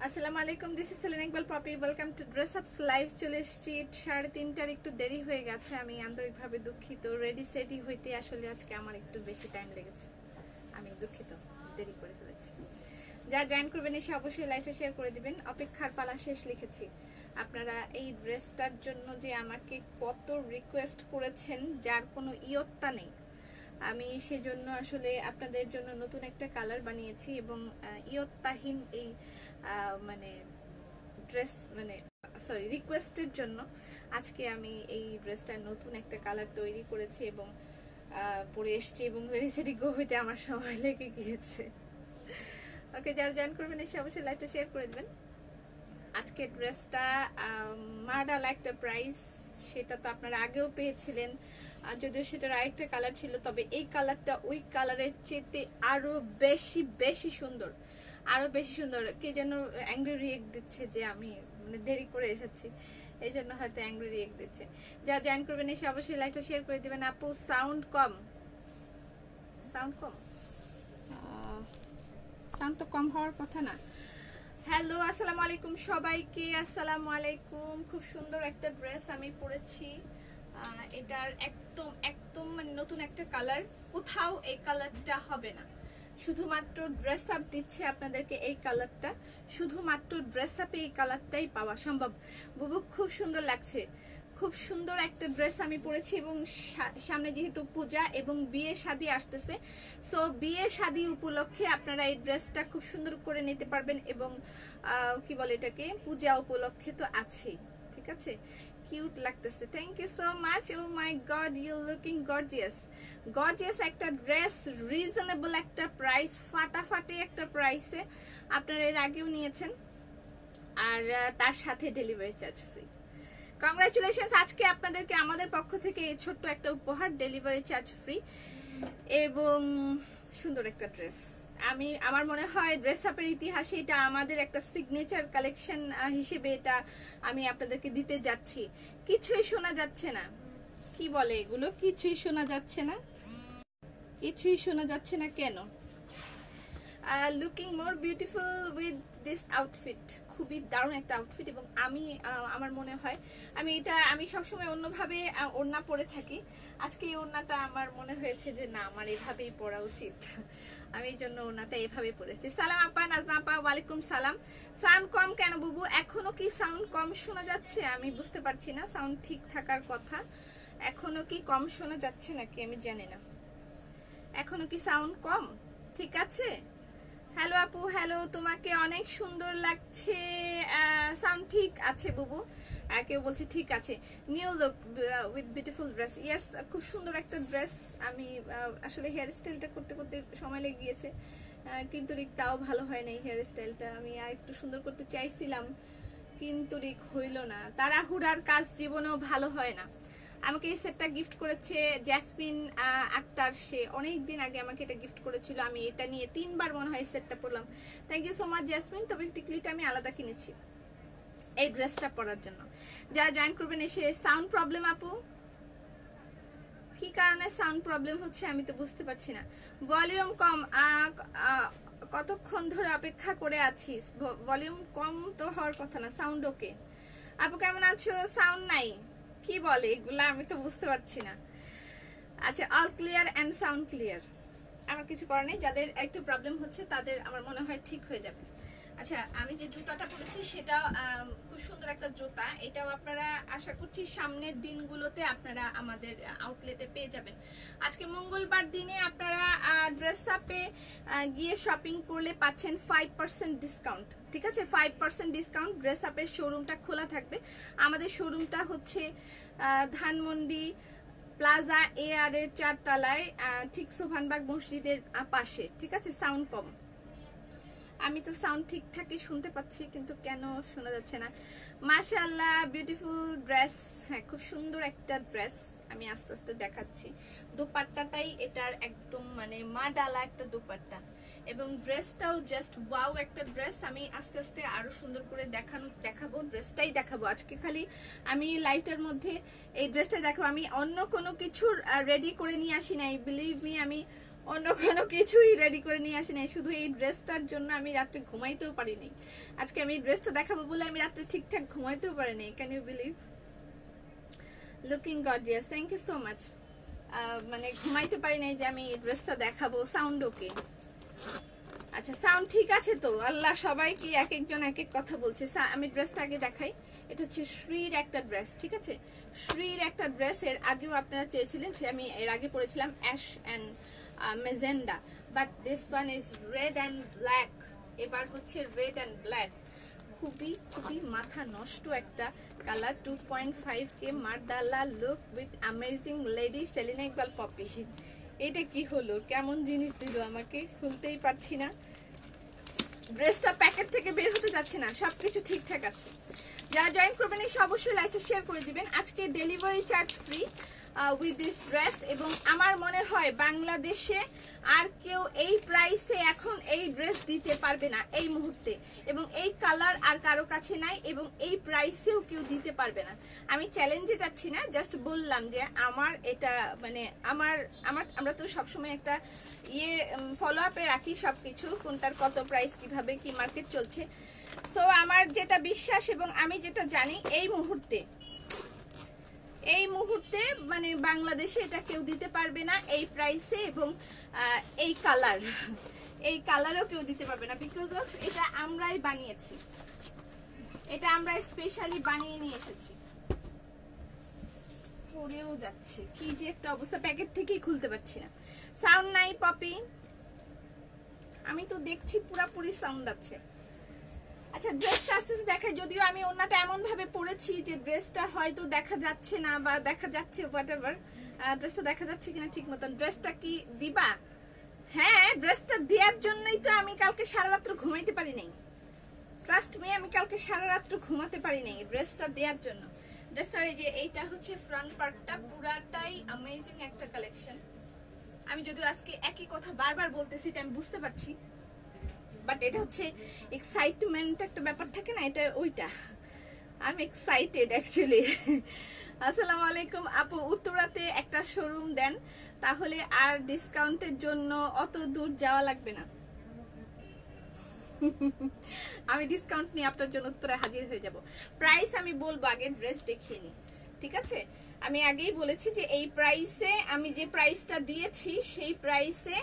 আসসালামু আলাইকুম, this is Selina Iqbal Popy. Welcome to dress ups live. চলে এসেছি 3:30টার, একটু দেরি হয়ে গেছে, আমি আন্তরিকভাবে দুঃখিত। রেডি সেটি হইতে আসলে আজকে আমার একটু বেশি টাইম লেগেছে, আমি দুঃখিত, দেরি করে ফেলেছি। যা জয়েন করবেন এসে অবশ্যই লাইভটা শেয়ার করে দিবেন। অপেক্ষার পালা শেষ লিখেছি। আপনারা এই ড্রেসটার জন্য যে আমাকে কত রিকোয়েস্ট করেছেন, যার কোনো ইয়ত্তা নেই। আমি সেজন্য আসলে আপনাদের জন্য নতুন একটা কালার বানিয়েছি এবং ইয়ত্তাহীন এই মানে ড্রেস রিকোয়েস্টের জন্য আজকে আমি এই ড্রেসটার নতুন একটা কালার তৈরি করেছি এবং পরে এসছি এবং রেডি গো হইতে আমার সময় লেগে গিয়েছে। ওকে, যারা জয়েন করবেন এসে অবশ্যই লাইভটা শেয়ার করে দেবেন। আজকে ড্রেসটা মার্ডাল একটা প্রাইস, সেটা তো আপনারা আগেও পেয়েছিলেন, যদিও সেটার আরেকটা কালার ছিল, তবে এই কালারটা ওই কালারের চেয়ে আরো বেশি বেশি সুন্দর, আরো বেশি সুন্দর। কে যেন অ্যাংরি রিয়েক্ট দিচ্ছে যে আমি মানে দেরি করে এসেছি, এই জন্য হয়তো অ্যাংরি রিয়েক্ট দিচ্ছে। যারা জয়েন করবেন এসে অবশ্যই লাইভটা শেয়ার করে দিবেন। আপু সাউন্ড কম, সাউন্ড কম, সাউন্ড তো কম হওয়ার কথা না। হ্যালো, আসসালামু আলাইকুম সবাইকে, আসসালামু আলাইকুম। খুব সুন্দর একটা ড্রেস আমি পরেছি, এটার একদম একদম মানে নতুন একটা কালার, কোথাও এই কালারটা হবে না, শুধুমাত্র ড্রেস আপ দিচ্ছে আপনাদেরকে এই কালারটা, শুধুমাত্র ড্রেস আপে এই কালারটাই পাওয়া সম্ভব। বুবু খুব সুন্দর লাগছে, খুব সুন্দর একটা ড্রেস আমি পরেছি এবং সামনে যেহেতু পূজা এবং বিয়ে শাদী আসতেছে, সো বিয়ে শাদী উপলক্ষে আপনারা এই ড্রেসটা খুব সুন্দর করে নিতে পারবেন এবং কি বলে এটাকে, পূজা উপলক্ষে তো আছেই, ঠিক আছে। কিউট লাগতেছে, thank you so much. Oh my god, you looking gorgeous, gorgeous একটা ড্রেস, রিজনেবল একটা প্রাইস, ফাটাফাটি একটা প্রাইসে আপনারা এর আগেও নিয়েছেন, আর তার সাথে ডেলিভারি চার্জ ফ্রি। কংগ্রাচুলেশনস, আজকে আপনাদেরকে আমাদের পক্ষ থেকে এই ছোট্ট একটা উপহার, ডেলিভারি চার্জ ফ্রি এবং সুন্দর একটা ড্রেস। আমার মনে হয় ড্রেস আপের ইতিহাসে এটা আমাদের একটা সিগনেচার কালেকশন হিসেবে এটা আমি আপনাদেরকে দিতে যাচ্ছি। কিছুই শোনা যাচ্ছে না, কি বলে এগুলো, কিছুই শোনা যাচ্ছে না, কিছুই শোনা যাচ্ছে না কেন? Looking more beautiful with this outfit, খুবই দারুণ একটা আউটফিট এবং আমার মনে হয় আমি সবসময় অন্যভাবে ওড়না পরে থাকি, আজকে এই ওড়নাটা আমার মনে হয়েছে যে না, আমার এভাবেই পরা উচিত, আমি এই জন্য ওড়নাটা এভাবে পরেছি। সালাম আপা, নাজমা আপা, ওয়ালাইকুম সালাম। সাউন্ড কম কেন বুবু? এখনো কি সাউন্ড কম শোনা যাচ্ছে? আমি বুঝতে পারছি না, সাউন্ড ঠিক থাকার কথা, এখনো কি কম শোনা যাচ্ছে নাকি আমি জানি না, এখনো কি সাউন্ড কম? ঠিক আছে। হ্যালো আপু, হ্যালো, তোমাকে অনেক সুন্দর লাগছে, সাউন্ড ঠিক আছে বুবু, কেউ বলছে ঠিক আছে। New look with beautiful dress, yes, খুব সুন্দর একটা ড্রেস। আমি আসলে হেয়ার স্টাইলটা করতে করতে সময় লেগে গিয়েছে, কিন্তু তাও ভালো হয় না। এই হেয়ার স্টাইলটা আমি আর একটু সুন্দর করতে চাইছিলাম, কিন্তু হইল না। তাড়াহুড়ার কাজ জীবনেও ভালো হয় না। আমাকে এই সেটটা গিফট করেছে জ্যাসমিন আক্তার, সে অনেক দিন আগে আমাকে এটা গিফট করেছিল, আমি এটা নিয়ে 3বার মনে হয় সেটটা পরলাম। Thank you so much Jasmine. তবে টিকলিটা আমি আলাদা কিনেছি এই ড্রেসটা পরার জন্য। যারা জয়েন করবেন এসে। সাউন্ড প্রবলেম আপু, কি কারণে সাউন্ড প্রবলেম হচ্ছে আমি তো বুঝতে পারছি না। ভলিউম কম, কতক্ষণ ধরে অপেক্ষা করে আছিস? ভলিউম কম তো হওয়ার কথা না, সাউন্ড ওকে। আপু কেমন আছো? সাউন্ড নাই, কি বলে এগুলা, আমি তো বুঝতে পারছি না। আচ্ছা, all clear and sound clear, আমার কিছু করার নেই। যাদের একটু প্রবলেম হচ্ছে তাদের আমার মনে হয় ঠিক হয়ে যাবে। আচ্ছা, আমি যে জুতাটা পরেছি সেটা খুব সুন্দর একটা জুতা, এটাও আপনারা আশা করছি সামনের দিনগুলোতে আপনারা আমাদের আউটলেটে পেয়ে যাবেন। আজকে মঙ্গলবার দিনে আপনারা ড্রেস আপে গিয়ে শপিং করলে পাচ্ছেন 5% ডিসকাউন্ট, ঠিক আছে, 5% ডিসকাউন্ট। ড্রেস আপের শোরুমটা খোলা থাকবে, আমাদের শোরুমটা হচ্ছে ধানমন্ডি প্লাজা এআর এর 4 তলায়, ঠিক সোভানবাগ মসজিদের পাশে, ঠিক আছে। সাউন্ড কম, আমি তো সাউন্ড ঠিকঠাকই শুনতে পাচ্ছি, কিন্তু কেন শোনা যাচ্ছে না? মাশাআল্লাহ, বিউটিফুল ড্রেস, হ্যাঁ খুব সুন্দর একটা ড্রেস, আমি আস্তে আস্তে দেখাচ্ছি। দোপাট্টাটাই এটার একদম মানে মা ডালা একটা দোপাট্টা এবং ড্রেসটাও জাস্ট ওয়াও একটা ড্রেস। আমি আস্তে আস্তে আরো সুন্দর করে দেখাবো, ড্রেসটাই দেখাবো আজকে, খালি আমি লাইভটার মধ্যে এই ড্রেসটা দেখাবো। আমি অন্য কোনো কিছুর রেডি করে নিয়ে আসি নাই, বিলিভ মি, আমি অন্য কোনো কিছুই রেডি করে নিয়ে আসি নাই, শুধু এই ড্রেসটার জন্য আমি রাত্রে ঘুমাইতেও পারিনি। আজকে আমি এই ড্রেসটা দেখাবো বলে আমি রাত্রে ঠিকঠাক ঘুমাইতেও পারিনি। Can you believe? Looking gorgeous, thank you so much. মানে ঘুমাইতে পারি নাই যে আমি এই ড্রেসটা দেখাবো। Sound okay? আচ্ছা, সাউন্ড ঠিক আছে তো? আল্লাহ, সবাই কি এক একজন এক এক কথা বলছে। আমি ড্রেসটা আগে দেখাই। এটা হচ্ছে শ্রীর একটা ড্রেস, ঠিক আছে? শ্রীর একটা ড্রেস, এর আগেও আপনারা চেয়েছিলেন, সে আমি এর আগে পরেছিলাম ash and magenta, but this one is red and black. এবার হচ্ছে রেড অ্যান্ড ব্ল্যাক, খুবই খুবই মাথা নষ্ট একটা কালার। 2.5K মার্দালা look with amazing lady Selina Iqbal Popi. এটা কি হলো? কেমন জিনিস দিল আমাকে, খুলতেই পারছি না। ড্রেসটা প্যাকেট থেকে বের হতে যাচ্ছে না, সবকিছু ঠিকঠাক আছে। যারা জয়েন করবেন এসে অবশ্যই লাইকটা শেয়ার করে দিবেন। আজকে delivery charge free with this dress, এবং আমার মনে হয় বাংলাদেশে আর কেউ এই প্রাইসে এখন এই ড্রেস দিতে পারবে না এই মুহূর্তে, এবং এই কালার আর কারো কাছে নাই, এবং এই প্রাইসেও কেউ দিতে পারবে না। আমি চ্যালেঞ্জে যাচ্ছি না, জাস্ট বললাম যে আমার এটা মানে আমরা তো সবসময় একটা ফলো আপে রাখি সবকিছু, কোনটার কত প্রাইস, কিভাবে কি মার্কেট চলছে। সো আমার যেটা বিশ্বাস এবং আমি যেটা জানি, এই মুহূর্তে মানে বাংলাদেশে এটা কেউ দিতে পারবে না এই প্রাইসে, এবং এই কালারও কেউ দিতে পারবে না, বিকজ অফ এটা আমরাই বানিয়েছি, এটা আমরা স্পেশালি বানিয়ে নিয়ে এসেছি। পরেও যাচ্ছে, কি যে একটা অবস্থা, প্যাকেট থেকেই খুলতে পারছি না। সাউন্ড নাই পপি? আমি তো দেখছি পুরাপুরি সাউন্ড আছে। আচ্ছা, ড্রেসটা আস্তে আস্তে দেখাই, যদিও আমি ওনাটা এমন ভাবে পরেছি যে ড্রেসটা হয়তো দেখা যাচ্ছে না, বা দেখা যাচ্ছে হোয়াটএভার। ড্রেসটা দেখা যাচ্ছে কিনা ঠিক মতন। ড্রেসটা কি দিবা? হ্যাঁ, ড্রেসটা দেওয়ার জন্যই তো আমি কালকে সারা রাত্র ঘুমাইতে পারি নাই। ট্রাস্ট মি, আমি কালকে সারা রাত্র ঘুমাতে পারি নাই ড্রেসটা দেওয়ার জন্য। ড্রেসটার এই যে এইটা হচ্ছে ফ্রন্ট পার্টটা, পুরাটাই অ্যামেজিং একটা কালেকশন। আমি যদিও আজকে একই কথা বারবার বলতেছি, এটা আমি বুঝতে পারছি, বাট এটা হচ্ছে এক্সাইটমেন্ট একটা ব্যাপার থাকে না, এটা ওইটা। I am excited actually. আসসালামু আলাইকুম আপু, উত্তরাতে একটা শোরুম দেন, তাহলে আর ডিসকাউন্টের জন্য অত দূর যাওয়া লাগবে না। আমি ডিসকাউন্ট নিয়ে আপনার জন্য উত্তরে হাজির হয়ে যাব। প্রাইস আমি বলবো, আগে ড্রেস দেখিয়ে নি, ঠিক আছে? আমি আগেই বলেছি যে এই প্রাইসে, আমি যে প্রাইসটা দিয়েছি সেই প্রাইসে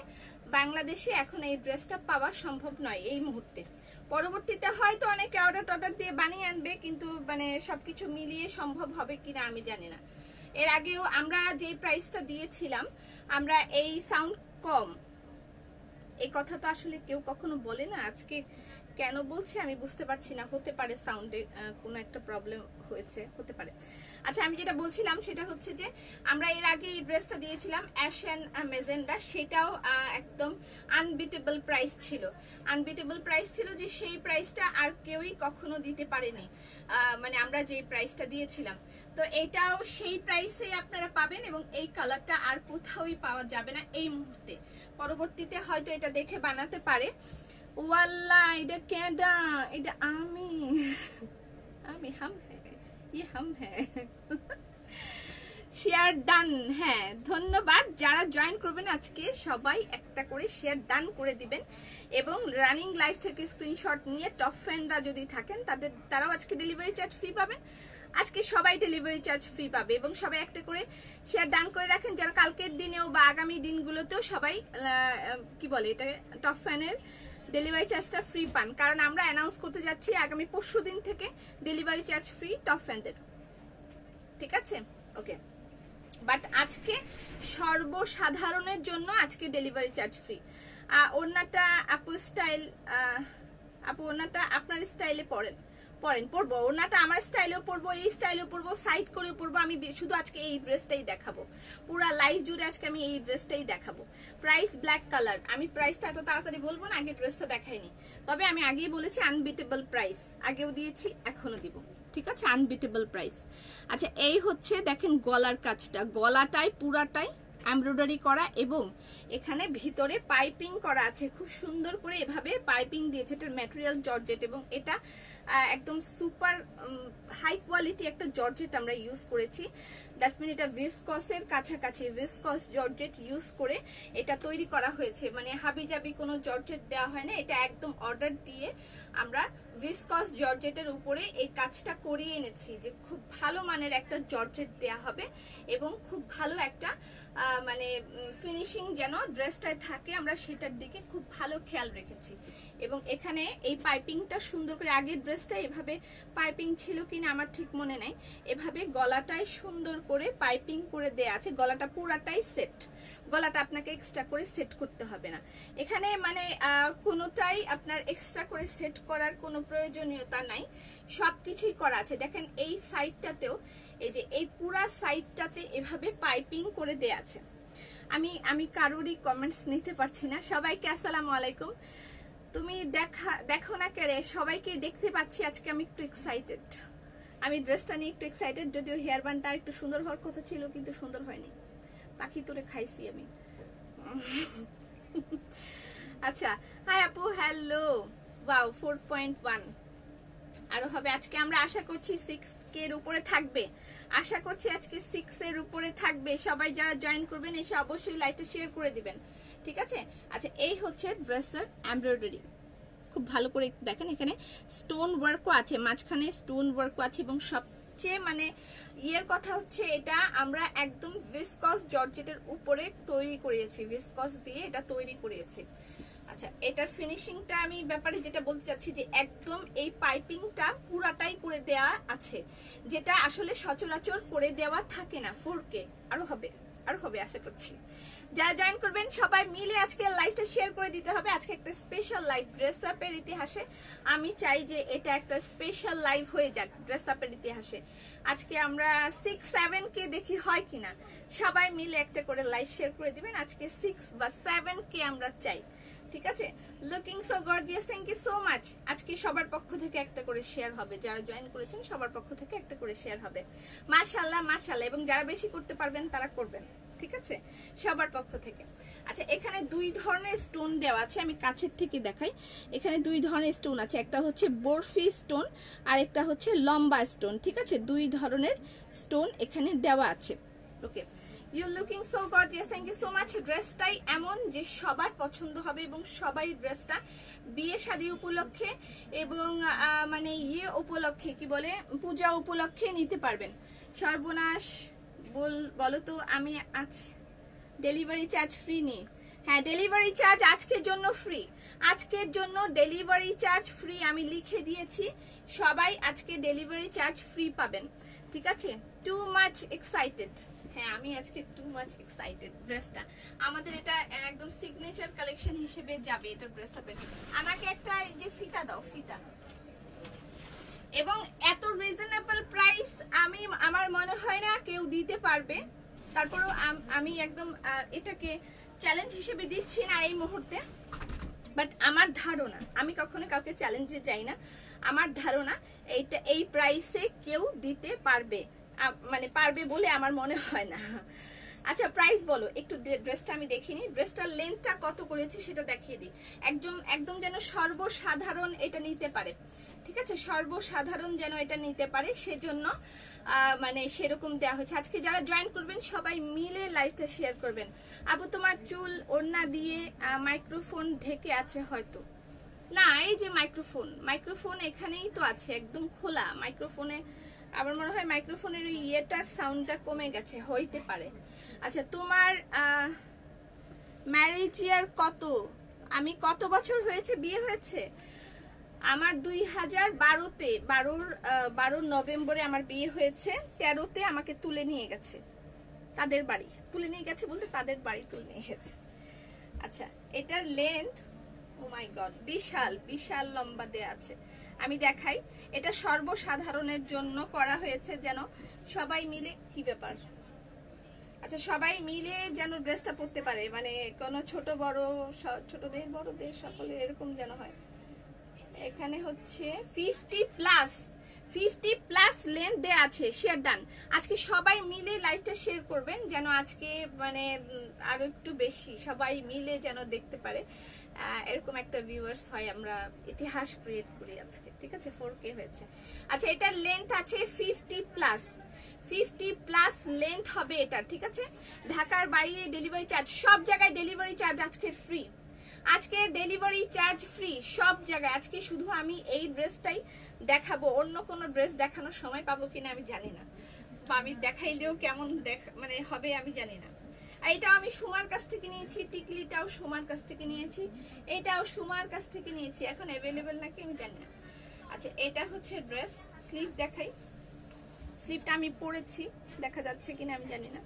বাংলাদেশে এখন এই ড্রেসটা পাওয়া সম্ভব নয় এই মুহূর্তে। পরবর্তীতে হয়তো অনেকে অর্ডার দিয়ে বানিয়ে আনবে, কিন্তু মানে সবকিছু মিলিয়ে সম্ভব হবে কিনা আমি জানি না। এর আগেও আমরা যে প্রাইসটা দিয়েছিলাম, আমরা এই সাউন্ড কম, এই কথা তো আসলে কেউ কখনো বলে না। আজকে কেন বলছে আমি বুঝতে পারছি না, হতে পারে সাউন্ডে কোনো একটা প্রবলেম হয়েছে, হতে পারে। আচ্ছা, আমি যেটা বলছিলাম সেটা হচ্ছে যে আমরা এর আগে এই ড্রেসটা দিয়েছিলাম অ্যাশ অ্যান্ড মেজেন্ডা, সেটাও একদম আনবিটেবল প্রাইস ছিল। আনবিটেবল প্রাইস ছিল যে সেই প্রাইসটা আর কেউই কখনো দিতে পারেনি, মানে আমরা যে প্রাইসটা দিয়েছিলাম। তো এটাও সেই প্রাইসেই আপনারা পাবেন, এবং এই কালারটা আর কোথাওই পাওয়া যাবে না এই মুহূর্তে। পরবর্তীতে হয়তো এটা দেখে বানাতে পারে। ওয়াল্লা, এটা কেডা? এটা আমি হাম হ্যাঁ। শেয়ার ডান, হ্যাঁ ধন্যবাদ। যারা জয়েন করবেন আজকে সবাই একটা করে শেয়ার ডান করে দিবেন, এবং রানিং লাইভ থেকে স্ক্রিনশট নিয়ে টপ ফ্যানরা যদি থাকেন তারাও আজকে ডেলিভারি চার্জ ফ্রি পাবেন। আজকে সবাই ডেলিভারি চার্জ ফ্রি পাবে, এবং সবাই একটা করে শেয়ার ডান করে রাখেন, যারা কালকের দিনেও বা আগামী দিনগুলোতেও সবাই কি বলে এটা, টপ ফ্যানের ডেলিভারি চার্জটা ফ্রি পান। কারণ আমরা অ্যানাউন্স করতে যাচ্ছি আগামী পরশু দিন থেকে ডেলিভারি চার্জ ফ্রি টপ ফ্যানদের, ঠিক আছে? ওকে, বাট আজকে সর্বসাধারণের জন্য আজকে ডেলিভারি চার্জ ফ্রি। ওড়নাটা আপু স্টাইল, আপু ওড়নাটা আপনার স্টাইলে পরবো, ওড়নাটা আমার স্টাইলেও পরবো, এই স্টাইলেও পরবো, সাইড করেও পরবো। আমি শুধু আজকে এই ড্রেসটাই দেখাবো, পুরা লাইভ জুড়ে আজকে আমি এই ড্রেসটাই দেখাবো। প্রাইস ব্ল্যাক কালার, আমি প্রাইসটা এত তাড়াতাড়ি বলবো না, আগে ড্রেসটা দেখাইনি। তবে আমি আগেই বলেছি আনবিটেবল প্রাইস, আগেও দিয়েছি এখনো দিব, ঠিক আছে? Unbeatable price. আচ্ছা, এই হচ্ছে দেখেন গলার কাজটা, গলাটাই পুরাটাই এমব্রয়ডারি করা এবং এখানে ভিতরে পাইপিং করা আছে, খুব সুন্দর করে এভাবে পাইপিং দিয়েছে। এটার ম্যাটেরিয়াল জর্জেট এবং এটা একদম সুপার হাই কোয়ালিটি একটা জর্জেট আমরা ইউজ করেছি। দ্যাটস মিন এটা ভিসকসের কাছাকাছি ভিসকস জর্জেট ইউজ করে এটা তৈরি করা হয়েছে, মানে হাবিজাবি কোনো জর্জেট দেওয়া হয় না, এটা একদম অর্ডার দিয়ে আমরা ভিসকস জর্জেটের উপরে এই কাজটা করিয়ে এনেছি যে খুব ভালো মানের একটা জর্জেট দেয়া হবে এবং খুব ভালো একটা মানে ফিনিশিং যেন ড্রেসটায় থাকে, আমরা সেটার দিকে খুব ভালো খেয়াল রেখেছি। এবং এখানে এই পাইপিংটা সুন্দর করে, আগের ড্রেসটা এভাবে পাইপিং ছিল কিনা আমার ঠিক মনে নাই, এভাবে গলাটায় সুন্দর করে পাইপিং করে দেয়া আছে, গলাটা পুরাটাই সেট, গলাটা আপনাকে এক্সট্রা করে সেট করতে হবে না। এখানে মানে কোনোটাই আপনার এক্সট্রা করে সেট করার কোনো প্রয়োজনীয়তা নাই, সবকিছুই করা আছে। দেখেন এই সাইডটাতেও, এই যে এই পুরা সাইডটাতে এভাবে পাইপিং করে দেয়া আছে। আমি কারোরই কমেন্টস নিতে পারছি না। সবাইকে আসসালামু আলাইকুম। তুমি দেখো না কেরে, সবাইকে দেখতে পাচ্ছি। আজকে আমি একটু এক্সাইটেড, আমি ড্রেসটা নিয়ে একটু এক্সাইটেড, যদিও হেয়ার ব্যান্ডটা একটু সুন্দর হওয়ার কথা ছিল কিন্তু সুন্দর হয়নি, পাখি তোরে খাইছি আমি। আচ্ছা, হাই আপু, হ্যালো, ওয়াও 4.1 আরো হবে। আজকে আমরা আশা করছি 6K এর উপরে থাকবে, আশা করছি আজকে 6 এর উপরে থাকবে। সবাই যারা জয়েন করবেন এসে অবশ্যই লাইভটা শেয়ার করে দিবেন, ঠিক আছে? আচ্ছা, এই হচ্ছে ড্রেসের এমব্রয়ডারি, খুব ভালো করে দেখেন, এখানে স্টোন ওয়ার্কও আছে, মাঝখানে স্টোন ওয়ার্কও আছে এবং সবচেয়ে মানে ইয়ের কথা হচ্ছে এটা আমরা একদম ভিসকস জর্জেটের উপরে তৈরি করেছি, ভিসকস দিয়ে এটা তৈরি করেছি। আচ্ছা, এটার ফিনিশিংটা আমি ব্যাপারে যেটা বলতে চাচ্ছি যে একদম এই পাইপিংটা পুরাটাই করে দেয়া আছে, যেটা আসলে সচরাচর করে দেওয়া থাকে না। 4K আরো হবে, আরো হবে আশা করছি। যারা জয়েন করবেন সবাই মিলে আজকে লাইভটা শেয়ার করে দিতে হবে। আজকে একটা স্পেশাল লাইভ ড্রেস আপের ইতিহাসে, আমি চাই যে এটা একটা স্পেশাল লাইভ হয়ে যাক ড্রেস আপের ইতিহাসে। আজকে আমরা 6-7K দেখি হয় কিনা, সবাই মিলে একটা করে লাইভ শেয়ার করে দিবেন। আজকে 6 বা 7K আমরা চাই, ঠিক আছে? Looking so gorgeous, thank you so much. আজকে সবার পক্ষ থেকে একটা করে শেয়ার হবে, যারা জয়েন করেছেন সবার পক্ষ থেকে একটা করে শেয়ার হবে। মাশাআল্লাহ মাশাআল্লাহ, এবং যারা বেশি করতে পারবেন তারা করবেন, ঠিক আছে, সবার পক্ষ থেকে। আচ্ছা, এখানে দুই ধরনের স্টোন দেওয়া আছে, আমি কাছের থেকে দেখাই। এখানে দুই ধরনের স্টোন আছে, একটা হচ্ছে বরফি স্টোন আর একটা হচ্ছে লম্বা স্টোন, ঠিক আছে? দুই ধরনের স্টোন এখানে দেওয়া আছে। Okay, you looking so gorgeous, thank you so much. ড্রেসটাই এমন যে সবার পছন্দ হবে এবং সবাই ড্রেসটা বিয়ে শাদী উপলক্ষে এবং মানে ইয়ে উপলক্ষে, কি বলে, পূজা উপলক্ষে নিতে পারবেন। সর্বনাশ বলো তো, আমি আজ ডেলিভারি চার্জ ফ্রি নেই। হ্যাঁ, ডেলিভারি চার্জ আজকের জন্য ফ্রি, আজকের জন্য ডেলিভারি চার্জ ফ্রি আমি লিখে দিয়েছি। সবাই আজকে ডেলিভারি চার্জ ফ্রি পাবেন, ঠিক আছে? টু মাচ এক্সাইটেড, হ্যাঁ আমি আজকে টু মাচ এক্সাইটেড। ড্রেসটা আমাদের এটা একদম সিগনেচার কালেকশন হিসেবে যাবে এটা ড্রেস আপে। আমাকে একটা এই যে ফিতা দাও, ফিতা, এবং এত রিজনেবল প্রাইস আমি আমার মনে হয় না কেউ দিতে পারবে। তারপরেও আমি একদম এটাকে চ্যালেঞ্জ হিসেবে দিচ্ছি না এই মুহূর্তে, বাট আমার ধারণা, আমি কখনো কাউকে চ্যালেঞ্জে যাই না, আমার ধারণা এইটা এই প্রাইসে কেউ দিতে পারবে, মানে পারবে বলে আমার মনে হয় না। আচ্ছা, প্রাইস বলো একটু, ড্রেসটা আমি দেখিনি, ড্রেসটার লেন্থটা কত করেছি সেটা দেখিয়ে দিই। একদম যেন সর্বসাধারণ এটা নিতে পারে, ঠিক আছে? সর্বসাধারণ যেন এটা নিতে পারে, সেজন্য মানে সেরকম দেওয়া হয়েছে। আজকে যারা জয়েন করবেন সবাই মিলে লাইভটা শেয়ার করবেন। আপু তোমার চুল ওড়না দিয়ে মাইক্রোফোন ঢেকে আছে হয়তো, না এই যে মাইক্রোফোন এখানেই তো আছে, একদম খোলা মাইক্রোফোনে। আমার মনে হয় মাইক্রোফোনের ওই ইয়েটার সাউন্ডটা কমে গেছে, হইতে পারে। আচ্ছা, তোমার ম্যারেজ ইয়ার কত? আমি কত বছর হয়েছে বিয়ে হয়েছে? আমার 2012-তে 12 নভেম্বরে আমার বিয়ে হয়েছে। 13তে আমাকে তুলে নিয়ে গেছে তাদের বাড়ি, তুলে নিয়ে গেছে বলতে তাদের বাড়ি তুলে নিয়ে গেছে। আচ্ছা, এটার লেন্থ ও মাই গড বিশাল বিশাল লম্বা দেয়া আছে, আমি দেখাই। এটা সর্বসাধারণের জন্য করা হয়েছে, যেন সবাই মিলে, কি ব্যাপার, আচ্ছা সবাই মিলে যেন ড্রেসটা পরতে পারে, মানে কোনো ছোট বড়, ছোটদের বড়দের সকলে এরকম যেন হয়। এখানে হচ্ছে 50+, 50+ লেন্থ দেয়া আছে। Share done. আজকে সবাই মিলে লাইভটা শেয়ার করবেন যেন আজকে মানে আরো একটু বেশি সবাই মিলে যেন দেখতে পারে, এরকম একটা ভিউয়ার্স হয়, আমরা ইতিহাস ক্রিয়েট করি আজকে। ঠিক আছে, 4K হয়েছে। আচ্ছা, এটার লেন্থ আছে 50+ লেন্থ হবে এটা। ঠিক আছে, ঢাকার বাইরে ডেলিভারি চার্জ, সব জায়গায় ডেলিভারি চার্জ আজকে ফ্রি। আজকে ডেলিভারি চার্জ ফ্রি সব জায়গায়। আজকে শুধু আমি এই ড্রেসটাই দেখাবো, অন্য কোনো ড্রেস দেখানোর সময় পাবো কিনা আমি জানি না, বা আমি দেখাইলেও কেমন মানে হবে আমি জানি না। এইটাও আমি সুমার কাছ থেকে নিয়েছি, টিকলিটাও সুমার কাছ থেকে নিয়েছি, এটাও সুমার কাছ থেকে নিয়েছি। এখন অ্যাভেলেবেল নাকি আমি জানি না। আচ্ছা, এটা হচ্ছে ড্রেস। স্লিভ দেখাই, স্লিভটা আমি পরেছি, দেখা যাচ্ছে কিনা আমি জানি না।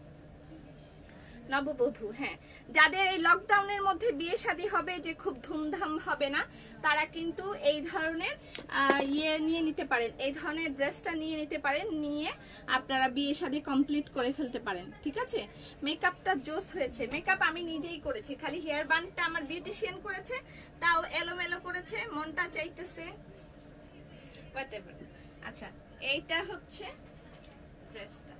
নববধূ, হ্যাঁ, যাদের এই লকডাউনের মধ্যে বিয়ে শাদী হবে, যে খুব ধুমধাম হবে না, তারা কিন্তু এই ধরনের ইয়ে নিয়ে নিতে পারেন, এই ধরনের ড্রেসটা নিয়ে নিতে পারেন, নিয়ে আপনারা বিয়ে শাদী কমপ্লিট করে ফেলতে পারেন। ঠিক আছে, মেকআপটা জোস হয়েছে। মেকআপ আমি নিজেই করেছি, খালি হেয়ার বান্ডটা আমার বিউটিশিয়ান করেছে, তাও এলোমেলো করেছে, মনটা চাইতেছে হোয়াটএভার। আচ্ছা, এইটা হচ্ছে ড্রেসটা।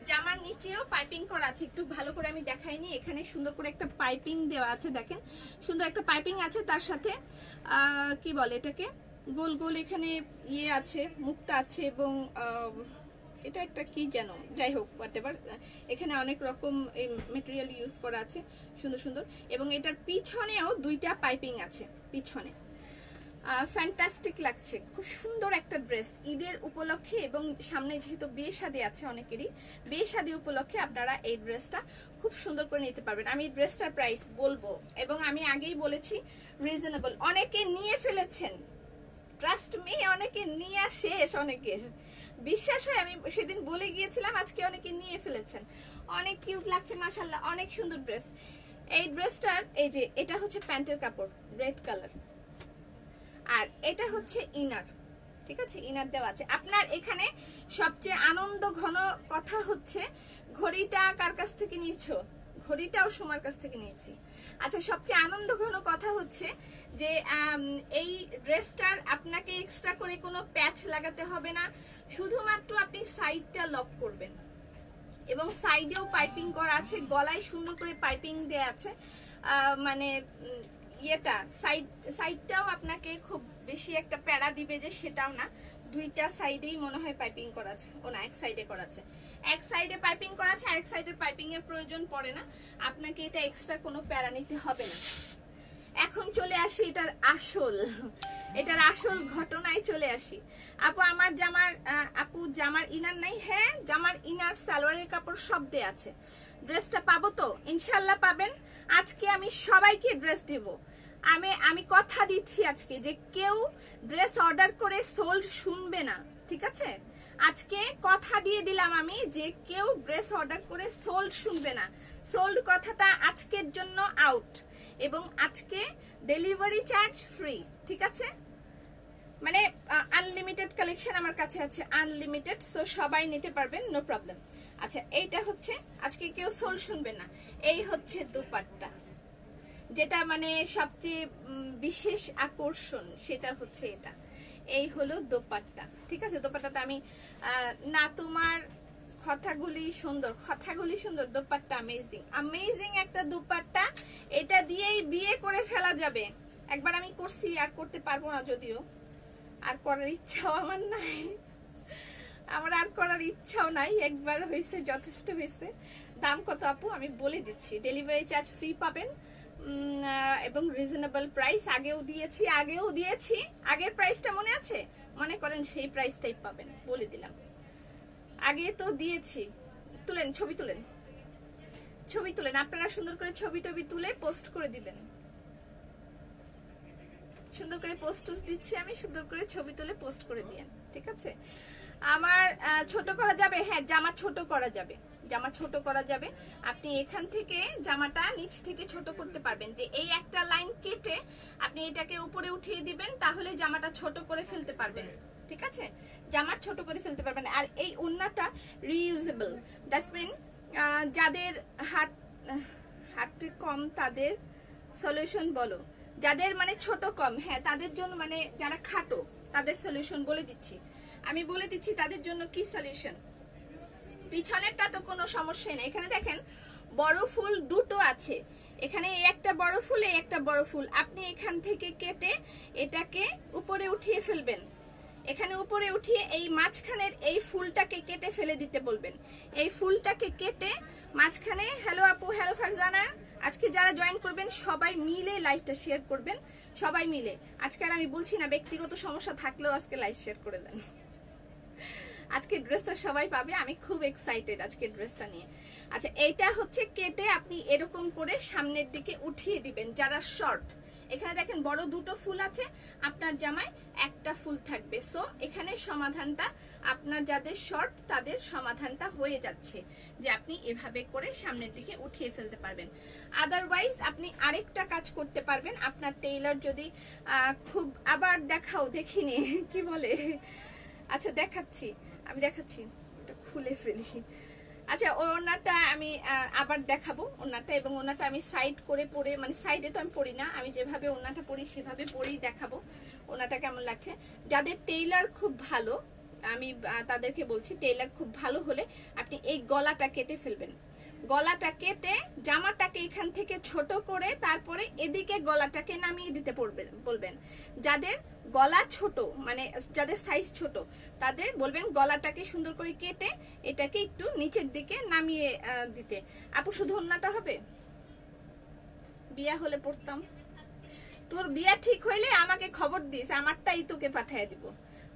জামার নিচেও পাইপিং করা আছে, একটু ভালো করে আমি দেখাইনি। এখানে সুন্দর করে একটা পাইপিং দেওয়া আছে, দেখেন সুন্দর একটা পাইপিং আছে, তার সাথে কি বলে এটাকে, গোল গোল এখানে ইয়ে আছে, মুক্তা আছে, এবং এটা একটা কি যেন, যাই হোক হোয়াটএভার, এখানে অনেক রকম মেটেরিয়াল ইউজ করা আছে, সুন্দর সুন্দর। এবং এটার পিছনেও দুইটা পাইপিং আছে পিছনে। ফ্যান্টাস্টিক লাগছে, খুব সুন্দর একটা ড্রেস ঈদের উপলক্ষে, এবং সামনে যেহেতু বিয়ে শাদী আছে অনেকেরই, বিয়ে শাদী উপলক্ষে আপনারা এই ড্রেসটা খুব সুন্দর করে নিতে পারবেন। আমি ড্রেসটার প্রাইস বলবো, এবং আমি আগেই বলেছি রিজনেবল। অনেকে নিয়ে ফেলেছেন, ট্রাস্ট মি, অনেকে নিয়ে শেষ, অনেকের বিশ্বাস হয়, আমি সেদিন বলে গিয়েছিলাম, আজকে অনেকে নিয়ে ফেলেছেন। অনেক কিউট লাগছে মাশাআল্লাহ, অনেক সুন্দর ড্রেস। এই ড্রেসটার এই যে এটা হচ্ছে প্যান্টের কাপড়, রেড কালার, আর এটা হচ্ছে ইনার। ঠিক আছে, ইনার দেওয়া আছে। আপনার এখানে সবচেয়ে আনন্দ ঘন কথা হচ্ছে, ঘড়িটা কার কাছ থেকে নিয়েছো? ঘড়িটাও সুমার কাছ থেকে নিয়েছি। আচ্ছা, সবচেয়ে আনন্দ ঘন কথা হচ্ছে যে এই ড্রেসটার আপনাকে এক্সট্রা করে কোনো প্যাচ লাগাতে হবে না, শুধুমাত্র আপনি সাইডটা লক করবেন, এবং সাইডেও পাইপিং করা আছে, গলায় সুন্দর করে পাইপিং দেয়া আছে। মানে ইয়েটা সাইডটাও আপনাকে খুব বেশি একটা প্যারা দিবে যে সেটাও না, দুইটা সাইডেই মনে হয় পাইপিং করা আছে। ও না, এক সাইডে করা আছে, এক সাইডে পাইপিং করা আছে, আরেক সাইডের পাইপিং এর প্রয়োজন পড়ে না, আপনাকে এটা এক্সট্রা কোনো প্যারা নিতে হবে না। এখন চলে আসি এটার আসল ঘটনায় চলে আসি। আপু আমার জামার ইনার নাই? হ্যাঁ, জামার ইনার, সালোয়ারের কাপড় সব দেয়া আছে। ড্রেসটা পাবো তো? ইনশাল্লাহ পাবেন। আজকে আমি সবাইকে ড্রেস দিব, আমি কথা দিচ্ছি আজকে যে কেউ ড্রেস অর্ডার করে সোল্ড শুনবে না। ঠিক আছে, আজকে কথা দিয়ে দিলাম আমি যে কেউ ড্রেস অর্ডার করে সোল্ড শুনবে না। সোল্ড কথাটা আজকের জন্য আউট, এবং আজকে ডেলিভারি চার্জ ফ্রি। ঠিক আছে, মানে আনলিমিটেড কালেকশন আমার কাছে আছে, আনলিমিটেড, সো সবাই নিতে পারবেন, নো প্রবলেম। আচ্ছা, এইটা হচ্ছে আজকে কেউ সোল শুনবে না। এই হচ্ছে দোপাট্টা, যেটা মানে সবচেয়ে বিশেষ আকর্ষণ, সেটা হচ্ছে এটা। এই হলো দোপাট্টা। ঠিক আছে, দোপাট্টাটা আমি না, তোমার কথাগুলি সুন্দর, দোপাট্টা অ্যামেজিং একটা দোপাট্টা। এটা দিয়েই বিয়ে করে ফেলা যাবে। একবার আমি করছি, আর করতে পারবো না, যদিও আর করার ইচ্ছাও আমার নাই, আর করার ইচ্ছাও নাই। একবার হয়েছে, যথেষ্ট হয়েছে। দাম কত আপু আমি বলে দিচ্ছি, ডেলিভারি চার্জ ফ্রি পাবেন, এবং রিজনেবল প্রাইস। আগেও দিয়েছি, আগের প্রাইসটা মনে আছে? মনে করেন সেই প্রাইসটাই পাবেন, বলে দিলাম। আগে তো দিয়েছি। তুলেন, ছবি তুলেন, আপনারা সুন্দর করে ছবি তুলে পোস্ট করে দিবেন। সুন্দর করে পোস্ট দিচ্ছি আমি, সুন্দর করে ছবি তুলে পোস্ট করে দিয়েন। ঠিক আছে, আমার ছোট করা যাবে? হ্যাঁ, জামা ছোট করা যাবে। আপনি এখান থেকে জামাটা নিচ থেকে ছোট করতে পারবেন, যে এই একটা লাইন কেটে আপনি এটাকে উপরে উঠিয়ে দিবেন, তাহলে জামাটা ছোট করে ফেলতে পারবেন। ঠিক আছে, জামা ছোট করে ফেলতে পারবেন। আর এই ওড়নাটা রিইউজেবল, দ্যাটস মিন যাদের হাত কম তাদের সলিউশন বলো, যাদের মানে ছোট কম, হ্যাঁ তাদের জন্য, মানে যারা খাটো তাদের সলিউশন বলে দিচ্ছি। আমি বলে দিচ্ছি তাদের জন্য কি সলিউশন। পিছনেরটা তো কোনো সমস্যা নেই, এখানে দেখেন বড় ফুল দুটো আছে, এখানে একটা বড় ফুল একটা বড় ফুল, আপনি এখান থেকে কেটে এটাকে উপরে উঠিয়ে ফেলবেন, এখানে উপরে উঠিয়ে এই মাঝখানের এই ফুলটাকে কেটে ফেলে দিতে বলবেন। এই ফুলটাকে কেটে মাঝখানে, হ্যালো আপু, হ্যালো ফারজানা, আজকে যারা জয়েন করবেন সবাই মিলে লাইভটা শেয়ার করবেন, সবাই মিলে। আজকে আর আমি বলছি না, ব্যক্তিগত সমস্যা থাকলেও আজকে লাইভ শেয়ার করে দেন। আজকে ড্রেসটা সবাই পাবে, আমি খুব এক্সাইটেড আজকে ড্রেসটা নিয়ে। আচ্ছা, এইটা হচ্ছে কেটে আপনি এরকম করে সামনের দিকে উঠিয়ে দিবেন যারা শর্ট। এখানে দেখেন বড় দুটো ফুল আছে, আপনার জামায় একটা ফুল থাকবে। সো এখানে সমাধানটা আপনার যাদের শর্ট তাদের সমাধানটা হয়ে যাচ্ছে, যে আপনি এভাবে করে সামনের দিকে উঠিয়ে ফেলতে পারবেন। আদারওয়াইজ আপনি আরেকটা কাজ করতে পারবেন, আপনার টেইলর যদি খুব, আবার দেখাও, দেখিনি কি বলে, আচ্ছা দেখাচ্ছি, আমি দেখাচ্ছি, এটা খুলে ফেলি। আচ্ছা, ওনাটা আমি আবার দেখাবো ওনাটা, এবং ওনাটা আমি সাইড করে পরে, মানে সাইডে তো আমি পরি না, আমি যেভাবে ওনাটা পরি সেভাবে পরেই দেখাবো ওনাটা কেমন লাগছে। যাদের টেইলার খুব ভালো, আমি তাদেরকে বলছি, টেইলার খুব ভালো হলে আপনি এই গলাটা কেটে ফেলবেন। গলাটা কেটে জামাটাকে এখান থেকে ছোট করে তারপরে এদিকে গলাটাকে নামিয়ে দিতে বলবেন। যাদের গলা ছোট, মানে যাদের সাইজ ছোট, তাদের বলবেন গলাটাকে সুন্দর করে কেটে এটাকে একটু নিচের দিকে নামিয়ে দিতে। আপু শুধু ওন্নাটা হবে? বিয়া হলে পড়তাম। তোর বিয়া ঠিক হইলে আমাকে খবর দিস, আমারটাই তোকে পাঠিয়ে দিব।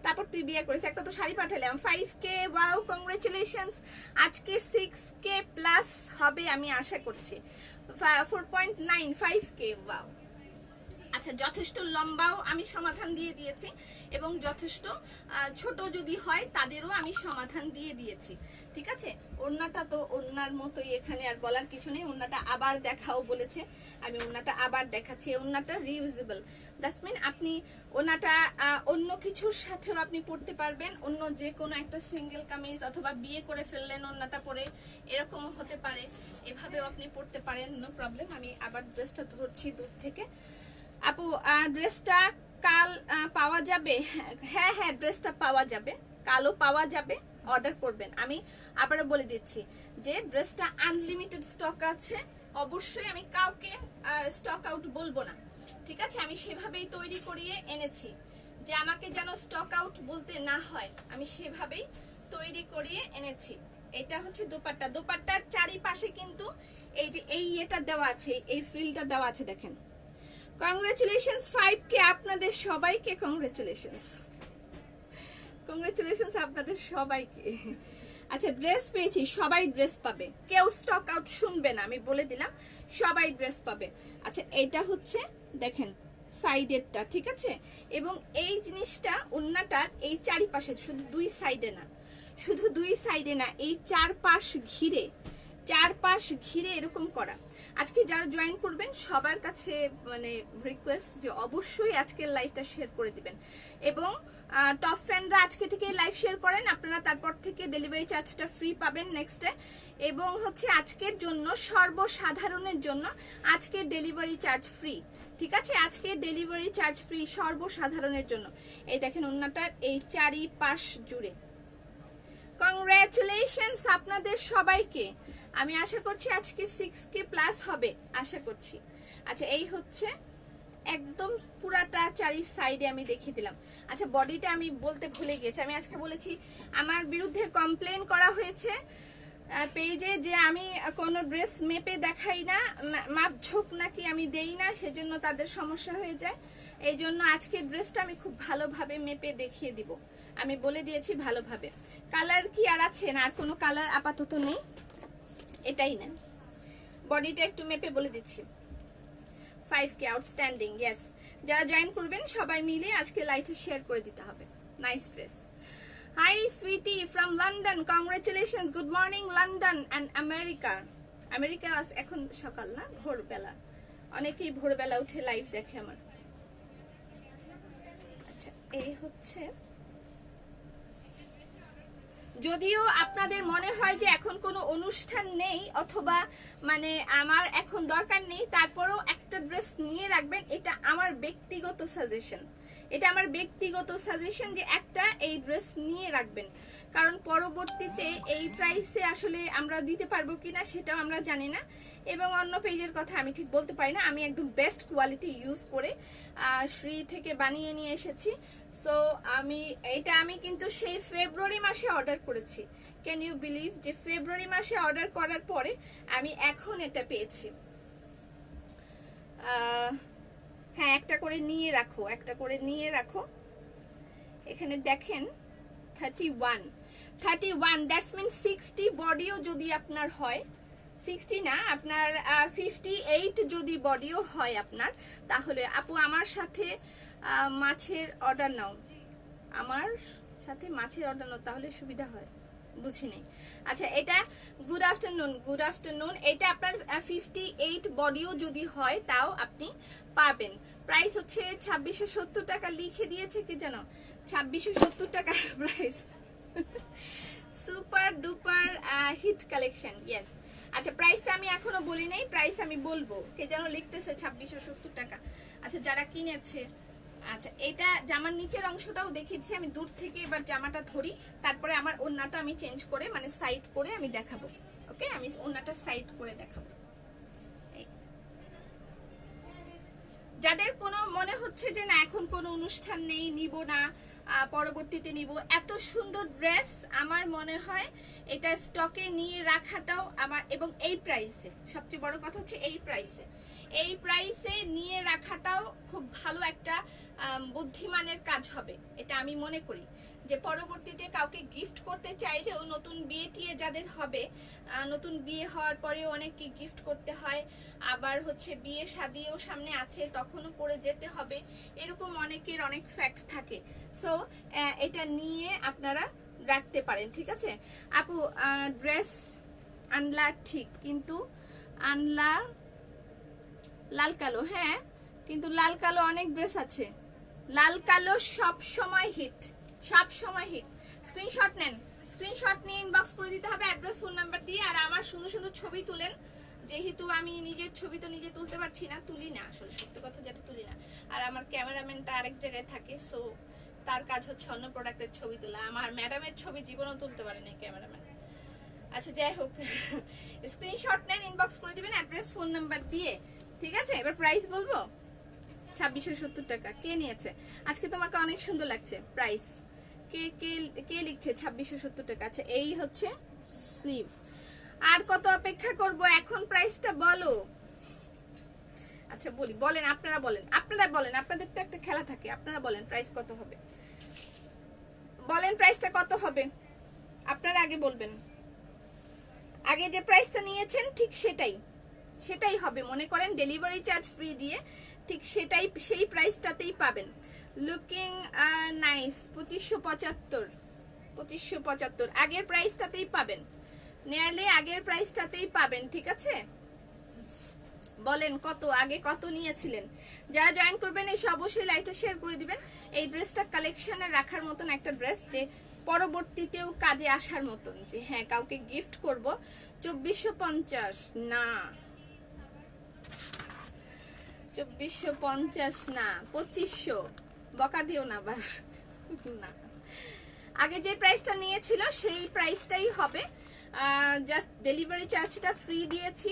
তারপর তুই বিয়ে করিস, একটা তো শাড়ি পাঠালাম। 5K, wow, congratulations. আজকে 6K প্লাস হবে আমি আশা করছি। 4.9, 5K, ওয়াও। আচ্ছা, যথেষ্ট লম্বাও আমি সমাধান দিয়ে দিয়েছি, এবং যথেষ্ট ছোট যদি হয় তাদেরও আমি সমাধান দিয়ে দিয়েছি। ঠিক আছে, ওড়নাটা তো ওড়নার মতোই, এখানে আর বলার কিছু নেই। ওড়নাটা আবার দেখাও বলেছে, আমি ওড়নাটা আবার দেখাচ্ছি। ওড়নাটা রিউজেবল, দ্যাটস মিন আপনি ওড়নাটা অন্য কিছুর সাথেও আপনি পরতে পারবেন, অন্য যে কোনো একটা সিঙ্গেল কামিজ, অথবা বিয়ে করে ফেললেন ওড়নাটা পরে, এরকমও হতে পারে, এভাবেও আপনি পরতে পারেন, নো প্রবলেম। আমি আবার ড্রেসটা ধরছি দূর থেকে। আপু ড্রেসটা কাল পাওয়া যাবে? হ্যাঁ হ্যাঁ, ড্রেসটা পাওয়া যাবে, কালও পাওয়া যাবে, অর্ডার করবেন। আমি আবারও বলে দিচ্ছি যে ড্রেসটা আনলিমিটেড স্টক আছে, অবশ্যই আমি কাউকে স্টক আউট বলবো না। ঠিক আছে, আমি সেভাবেই তৈরি করিয়ে এনেছি, যে আমাকে যেন স্টক আউট বলতে না হয়, আমি সেভাবেই তৈরি করিয়ে এনেছি। এটা হচ্ছে দোপাট্টা, দোপাট্টার চারিপাশে কিন্তু এই যে এই এটা দেওয়া আছে, এই ফ্রিলটা দেওয়া আছে, দেখেন। কংগ্রেচুলেশনস 5K আপনাদের সবাইকে, কংগ্রেচুলেশনস, কংগ্রেচুলেশনস আপনাদের সবাইকে। আচ্ছা, ড্রেস পেয়েছি, সবাই ড্রেস পাবে, কেউ স্টক আউট শুনবে না, আমি বলে দিলাম সবাই ড্রেস পাবে। আচ্ছা, এইটা হচ্ছে দেখেন সাইডেরটা, ঠিক আছে, এবং এই জিনিসটা ওন্নাটার এই চারিপাশে, শুধু দুই সাইডে না, শুধু দুই সাইডে না, এই চারপাশ ঘিরে, চারপাশ ঘিরে এরকম করা। আজকে যারা জয়েন করবেন সবার কাছে মানে রিকোয়েস্ট যে অবশ্যই আজকের লাইভটা শেয়ার করে দিবেন, এবং টপ ফ্রেন্ডরা আজকে থেকে লাইভ শেয়ার করেন, আপনারা তারপর থেকে ডেলিভারি চার্জটা ফ্রি পাবেন নেক্সটে। এবং হচ্ছে আজকের জন্য, সর্বসাধারণের জন্য আজকে ডেলিভারি চার্জ ফ্রি, ঠিক আছে, আজকে ডেলিভারি চার্জ ফ্রি সর্বসাধারণের জন্য। এই দেখেন ওন্নাটার এই চারিপাশ জুড়ে। কংগ্রেচুলেশনস আপনাদের সবাইকে। আমি আশা করছি আজকে 6K প্লাস হবে, আশা করছি। আচ্ছা, এই হচ্ছে একদম পুরাটা চারি সাইডে আমি দেখিয়ে দিলাম। আচ্ছা, বডিটা আমি বলতে ভুলে গেছি, আমি আজকে বলেছি আমার বিরুদ্ধে কমপ্লেন করা হয়েছে পেজে যে আমি কোনো ড্রেস মেপে দেখাই না, মাপঝোপ নাকি আমি দেই না, সেজন্য তাদের সমস্যা হয়ে যায়। এই জন্য আজকে ড্রেসটা আমি খুব ভালোভাবে মেপে দেখিয়ে দিব, আমি বলে দিয়েছি ভালোভাবে। কালার কি আর আছে? না, আর কোনো কালার আপাতত নেই, এটাই নেন। বডিটা একটু মেপে বলে দিচ্ছি। 5K outstanding, yes. যারা জয়েন করবেন সবাই মিলে আজকে লাইভে শেয়ার করে দিতে হবে। Nice dress. Hi sweetie from London, congratulations, good morning London and America. America এখন সকাল না, ভোরবেলা, অনেকেই ভোরবেলা উঠে লাইভ দেখে আমার। আচ্ছা, এই হচ্ছে, যদিও আপনাদের মনে হয় যে এখন কোনো অনুষ্ঠান নেই, অথবা মানে আমার এখন দরকার নেই, তারপরেও একটা ড্রেস নিয়ে রাখবেন, এটা আমার ব্যক্তিগত সাজেশন, এটা আমার ব্যক্তিগত সাজেশন যে একটা এই ড্রেস নিয়ে রাখবেন, কারণ পরবর্তীতে এই প্রাইসে আসলে আমরা দিতে পারবো কিনা সেটাও আমরা জানি না, এবং অন্য পেজের কথা আমি ঠিক বলতে পারি না। আমি একদম বেস্ট কোয়ালিটি ইউজ করে শ্রী থেকে বানিয়ে নিয়ে এসেছি। সো আমি কিন্তু সেই ফেব্রুয়ারি মাসে অর্ডার করেছি। ক্যান ইউ বিলিভ যে ফেব্রুয়ারি মাসে অর্ডার করার পরে আমি এখন এটা পেয়েছি। হ্যাঁ, একটা করে নিয়ে রাখো, একটা করে নিয়ে রাখো। এখানে দেখেন 31 দ্যাটস মিন 60 বডিও যদি আপনার হয়, 60 না আপনার 58 যদি বডিও হয় আপনার, তাহলে আপু আমার সাথে মাছের অর্ডার নাও, আমার সাথে মাছের অর্ডার নাও, তাহলে সুবিধা হয়। বুঝিনি। আচ্ছা, এটা গুড আফটারনুন। এটা আপনার 58 বডিও যদি হয় তাও আপনি পাবেন। প্রাইস হচ্ছে 2670 টাকা। লিখে দিয়েছে কি জানো, 2670 টাকা price. Super duper hit collection, yes. আচ্ছা, প্রাইসটা আমি এখনো বলি নাই, প্রাইস আমি বলবো। কে যেন লিখতেছে 2670 টাকা। আচ্ছা, যারা কিনেছে, আচ্ছা এটা জামার নিচের অংশটাও দেখিয়েছি আমি দূর থেকে। এবার জামাটা ধরি, তারপরে আমার ওড়নাটা আমি চেঞ্জ করে মানে সাইড করে আমি দেখাবো। ওকে, আমি ওড়নাটা সাইড করে দেখাবো। যাদের কোনো মনে হচ্ছে যে না এখন কোনো অনুষ্ঠান নেই, নিব না, পরবর্তীতে নিব, এত সুন্দর ড্রেস আমার মনে হয় এটা স্টকে নিয়ে রাখাটাও আমার, এবং এই প্রাইসে সবচেয়ে বড় কথা হচ্ছে এই প্রাইসে নিয়ে রাখাটাও খুব ভালো একটা বুদ্ধিমানের কাজ হবে। এটা আমি মনে করি যে পরবর্তীতে কাউকে গিফট করতে চাইলেও, নতুন বিয়ে টিয়ে যাদের হবে, নতুন বিয়ে হওয়ার পরেও অনেককে গিফট করতে হয়, আবার হচ্ছে বিয়ে শাদিও সামনে আছে তখনও পরে যেতে হবে, এরকম অনেকের অনেক ফ্যাক্ট থাকে। সো এটা নিয়ে আপনারা রাখতে পারেন, ঠিক আছে আপু। ড্রেস আনলা ঠিক, কিন্তু আনলা লাল কালো। হ্যাঁ, কিন্তু লাল কালো অনেক ড্রেস আছে, লাল কালো সব সময় হিট, সব সময় হিট। স্ক্রিনশট নেন, স্ক্রিনশট নিয়ে ইনবক্স করে দিতে হবে অ্যাড্রেস ফোন নাম্বার দিয়ে। আর আমার সুন্দর সুন্দর ছবি তুলেন, যেহেতু আমি নিজের ছবি তো নিজে তুলতে পারছি না, তুলি না আসলে, সত্যি কথা যেটা তুলি না। আর আমার ক্যামেরাম্যানটা আরেক জায়গায় থাকে, সো তার কাজ হচ্ছে অন্য প্রোডাক্টের ছবি তোলা। আমার ম্যাডামের ছবি জীবনও তুলতে পারে না ক্যামেরাম্যান। আচ্ছা, যাই হোক, স্ক্রিনশট নেন, ইনবক্স করে দিবেন অ্যাড্রেস ফোন নাম্বার দিয়ে, ঠিক আছে। এবার প্রাইস বলবো, 2670 টাকা। কে নিয়েছে? আজকে তোমাকে অনেক সুন্দর লাগছে। প্রাইস কে কে কে লিখছে 2670 টাকা? আচ্ছা, এই হচ্ছে স্লিভ। আর কত অপেক্ষা করব, এখন প্রাইসটা বলো। আচ্ছা বলেন, আপনারা বলেন, আপনাদের তো একটা খেলা থাকে, আপনারা বলেন প্রাইস কত হবে, বলেন প্রাইসটা কত হবে, আপনারা আগে বলবেন। আগে যে প্রাইসটা নিয়েছেন ঠিক সেটাই হবে, মনে করেন ডেলিভারি চার্জ ফ্রি দিয়ে, ঠিক সেই প্রাইসটাতেই পাবেন। লুকিং নাইস 2575 আগের প্রাইসটাতেই পাবেন, নিয়ারলি আগের প্রাইসটাতেই পাবেন, ঠিক আছে। বলেন কত, আগে কত নিয়েছিলেন। যারা জয়েন করবেন এসে অবশ্যই লাইভটা শেয়ার করে দিবেন। এই ড্রেসটা কালেকশনে রাখার মতন একটা ড্রেস, যে পরবর্তীতেও কাজে আসার মতন, যে হ্যাঁ কাউকে গিফট করব। 2450 না, 2450 না, 2500, বকা দিও না বাস না। আগে যে প্রাইসটা নিয়েছিল সেই প্রাইসটাই হবে, জাস্ট ডেলিভারি চার্জটা ফ্রি দিয়েছি।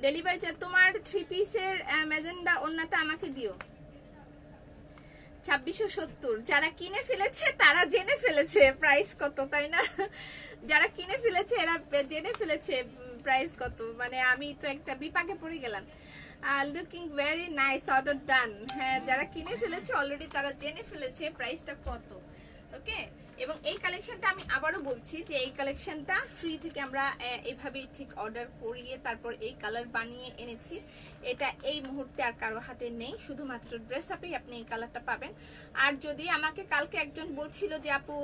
ডেলিভারি চার্জ তোমার 3 পিসের ম্যাজেন্ডা ওন্নাটা আমাকে দিও। 2670। যারা কিনে ফেলেছে তারা জেনে ফেলেছে প্রাইস কত, তাই না? যারা কিনে ফেলেছে এরা জেনে ফেলেছে প্রাইস কত, মানে আমি তো একটা বিপাকে পড়ে গেলাম। লুকিং ভেরি নাইস, অর্ডার ডান। হ্যাঁ, যারা কিনে ফেলেছে অলরেডি তারা জেনে ফেলেছে প্রাইসটা কত। ওকে, এবং এই কালেকশনটা আমি আবারও বলছি যে এই কালেকশনটা ফ্রি থেকে আমরা এইভাবেই ঠিক অর্ডার করিয়ে তারপর এই কালার বানিয়ে এনেছি। এটা এই মুহূর্তে আর কারো হাতে নেই, শুধুমাত্র ড্রেস আপেই আপনি এই কালারটা পাবেন। আর যদি আমাকে কালকে একজন বলছিল যে আপু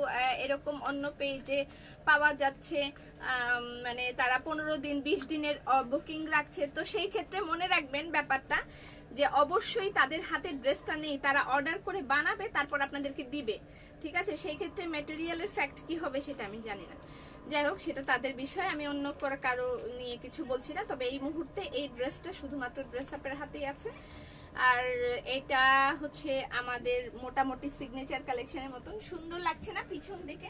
এরকম অন্য পেজে পাওয়া যাচ্ছে, মানে তারা 15 দিন 20 দিনের বুকিং রাখছে, তো সেই ক্ষেত্রে মনে রাখবেন ব্যাপারটা যে অবশ্যই তাদের হাতে ড্রেসটা নেই, তারা অর্ডার করে বানাবে তারপর আপনাদেরকে দিবে, ঠিক আছে। সেই ক্ষেত্রে ম্যাটেরিয়ালের ফ্যাক্ট কি হবে সেটা আমি জানি না, যাই হোক সেটা তাদের বিষয়, আমি অন্য কারো নিয়ে কিছু বলছি না। তবে এই মুহূর্তে এই ড্রেসটা শুধুমাত্র ড্রেস আপের হাতেই আছে। আর এটা হচ্ছে আমাদের মোটামুটি সিগনেচার কালেকশনের মতন। সুন্দর লাগছে না পিছন দিকে?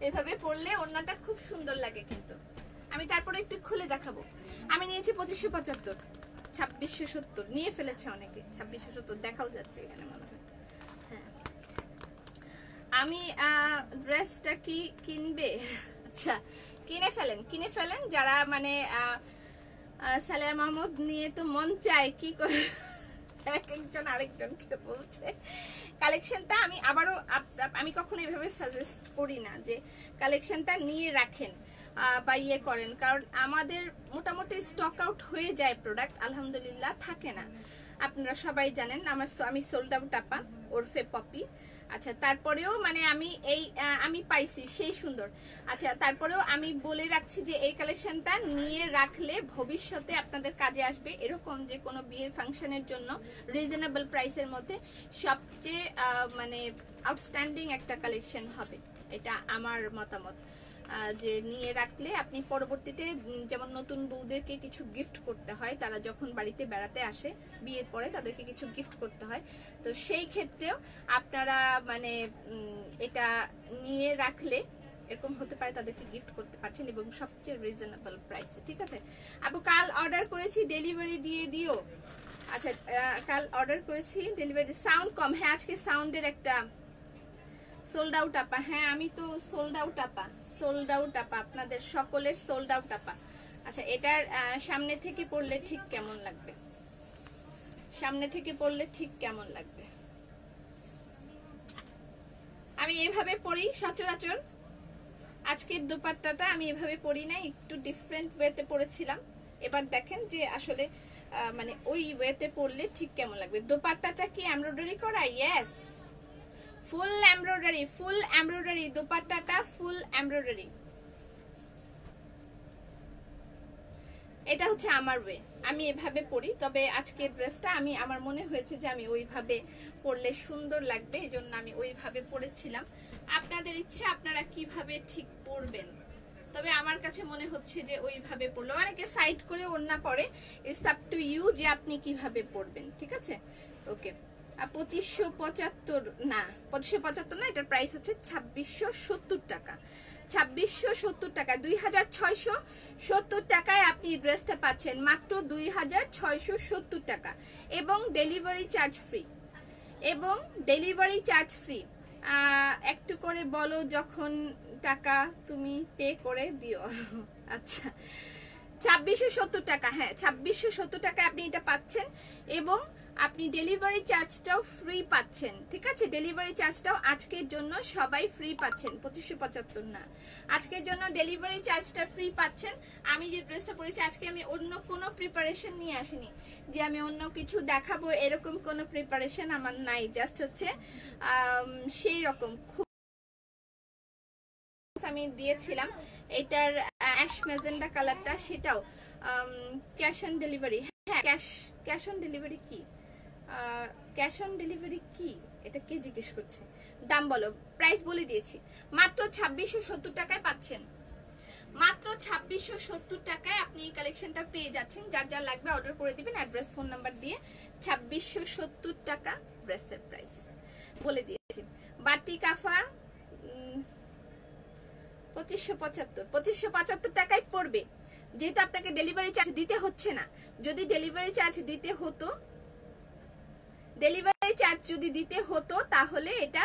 এভাবে পরলে ওড়নাটা খুব সুন্দর লাগে। কিন্তু আমি তারপরে একটু খুলে দেখাবো। আমি নিয়েছি 2575, 2670 নিয়ে ফেলেছে অনেকে। 2670 দেখাও যাচ্ছে এখানে মনে হয়। হ্যাঁ, আমি ড্রেসটা কি কিনবে? আচ্ছা, কিনে ফেলেন যারা মানে সালেহা মাহমুদ নিয়ে তো মন চায়, কি করে একজন আরেকজনকে বলছে। কালেকশনটা আমি আবারও আমি কখনো এইভাবে সাজেস্ট করি না যে কালেকশনটা নিয়ে রাখেন বা ইয়ে করেন, কারণ আমাদের মোটামুটি স্টক আউট হয়ে যায় প্রোডাক্ট, আলহামদুলিল্লাহ থাকে না। আপনারা সবাই জানেন আমি সোল্ড আউট আপা ওরফে পপি। আচ্ছা, তারপরেও মানে আমি পাইছি সেই সুন্দর। আচ্ছা, তারপরেও আমি বলে রাখছি যে এই কালেকশনটা নিয়ে রাখলে ভবিষ্যতে আপনাদের কাজে আসবে। এরকম যে কোনো বিয়ের ফাংশনের জন্য রিজনেবল প্রাইসের মধ্যে সবচেয়ে মানে আউটস্ট্যান্ডিং একটা কালেকশন হবে, এটা আমার মতামত। যে নিয়ে রাখলে আপনি পরবর্তীতে, যেমন নতুন বউদেরকে কিছু গিফট করতে হয়, তারা যখন বাড়িতে বেড়াতে আসে বিয়ের পরে তাদেরকে কিছু গিফট করতে হয়, তো সেই ক্ষেত্রেও আপনারা মানে এটা নিয়ে রাখলে এরকম হতে পারে তাদেরকে গিফট করতে পারছেন এবং সবচেয়ে রিজনেবল প্রাইসে। ঠিক আছে আপু, কাল অর্ডার করেছি ডেলিভারি দিয়ে দিও। আচ্ছা, কাল অর্ডার করেছি ডেলিভারি। সাউন্ড কম? হ্যাঁ, আজকে সাউন্ডের একটা সোল্ড আউট আপা। হ্যাঁ, আমি তো সোল্ড আউট আপা, আপনাদের সকলের সোল্ড আউট আপা। আচ্ছা, এটার সামনে থেকে পড়লে ঠিক কেমন লাগবে? আমি এভাবে পরি সচরাচর। আজকের দোপাট্টাটা আমি এভাবে পরি না, একটু ডিফারেন্ট ওয়েতে পরেছিলাম। এবার দেখেন যে আসলে মানে ওই ওয়েতে পরলে ঠিক কেমন লাগবে। দোপাট্টাটা কি এমব্রয়ডারি করা? ইয়েস, ফুল এমব্রয়ডারি দোপাট্টাটা, ফুল এমব্রয়ডারি। এটা হচ্ছে আমার ওয়ে, আমি এভাবে পরি। তবে আজকের ড্রেসটা আমার মনে হয়েছে যে আমি ওইভাবে পরলে সুন্দর লাগবে, এই জন্য আমি ওইভাবে পরেছিলাম। আপনাদের ইচ্ছে আপনারা কিভাবে ঠিক পরবেন, তবে আমার কাছে মনে হচ্ছে যে ওইভাবে পরলে, অনেকে সাইড করে ওড়না পরে, ইটস আপ টু ইউ যে আপনি কিভাবে পরবেন। ঠিক আছে, ওকে। 2575 না, 2575 না, এটার প্রাইস হচ্ছে 2670 টাকা। 2670 টাকা, 2670 টাকায় আপনি ড্রেসটা পাচ্ছেন, মাত্র 2670 টাকা, এবং ডেলিভারি চার্জ ফ্রি। একটু করে বলো যখন টাকা তুমি পে করে দিও। আচ্ছা, 2670 টাকা। হ্যাঁ, 2670 টাকায় আপনি এটা পাচ্ছেন এবং আপনি ডেলিভারি চার্জটাও ফ্রি পাচ্ছেন। ঠিক আছে, ডেলিভারি চার্জটাও আজকের জন্য সবাই ফ্রি পাচ্ছেন। 2575 না, আজকের জন্য ডেলিভারি চার্জটা ফ্রি পাচ্ছেন। আমি যে ড্রেসটা পরেছি আজকে, আমি অন্য কোনো প্রিপারেশন নিয়ে আসিনি যে আমি অন্য কিছু দেখাবো, এরকম কোনো প্রিপারেশন আমার নাই। জাস্ট হচ্ছে সেই রকম আমি দিয়েছিলাম। এটার অ্যাশ ম্যাজেন্ডা কালারটা, সেটাও ক্যাশ অন ডেলিভারি। হ্যাঁ, ক্যাশ অন ডেলিভারি কি? ক্যাশ অন ডেলিভারি কি এটা কে জিজ্ঞেস করছে? দাম বলো, প্রাইস বলে দিয়েছি। মাত্র 2670 টাকায় পাচ্ছেন, মাত্র 2670 টাকায় আপনি এই কালেকশনটা পেয়ে যাচ্ছেন। যার যার লাগবে অর্ডার করে দিবেন অ্যাড্রেস ফোন নাম্বার দিয়ে। 2670 টাকা ড্রেসের প্রাইস বলে দিয়েছি। বাটিক আফা 2575 টাকায় পড়বে, যেহেতু আপনাকে ডেলিভারি চার্জ দিতে হচ্ছে না। যদি ডেলিভারি চার্জ যদি দিতে হতো তাহলে এটা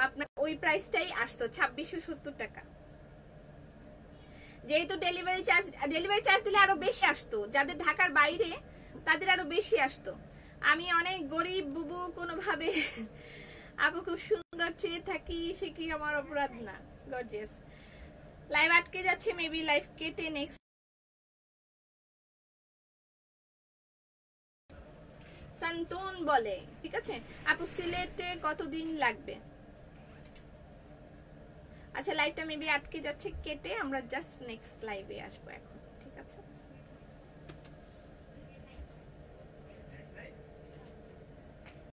আপনার ওই প্রাইসটাই আসতো, 2670 টাকা। যেহেতু ডেলিভারি চার্জ দিলে আরো বেশি আসতো, যাদের ঢাকার বাইরে তাদের আরো বেশি আসতো। আমি অনেক গরিব বুবু, কোনোভাবে আপু খুব সুন্দর চেয়ে থাকি, সে কি আমার অপরাধ না? গর্জিয়াস। লাইভ আটকে যাচ্ছে, মেবি লাইভ কেটে নেক্সট। সন্তুন বলে, ঠিক আছে আপু, সিলেটে কতদিন লাগবে? আচ্ছা, লাইভটা মেবি আটকে যাচ্ছে, কেটে আমরা জাস্ট নেক্সট লাইভে আসবো এখন। ঠিক আছে।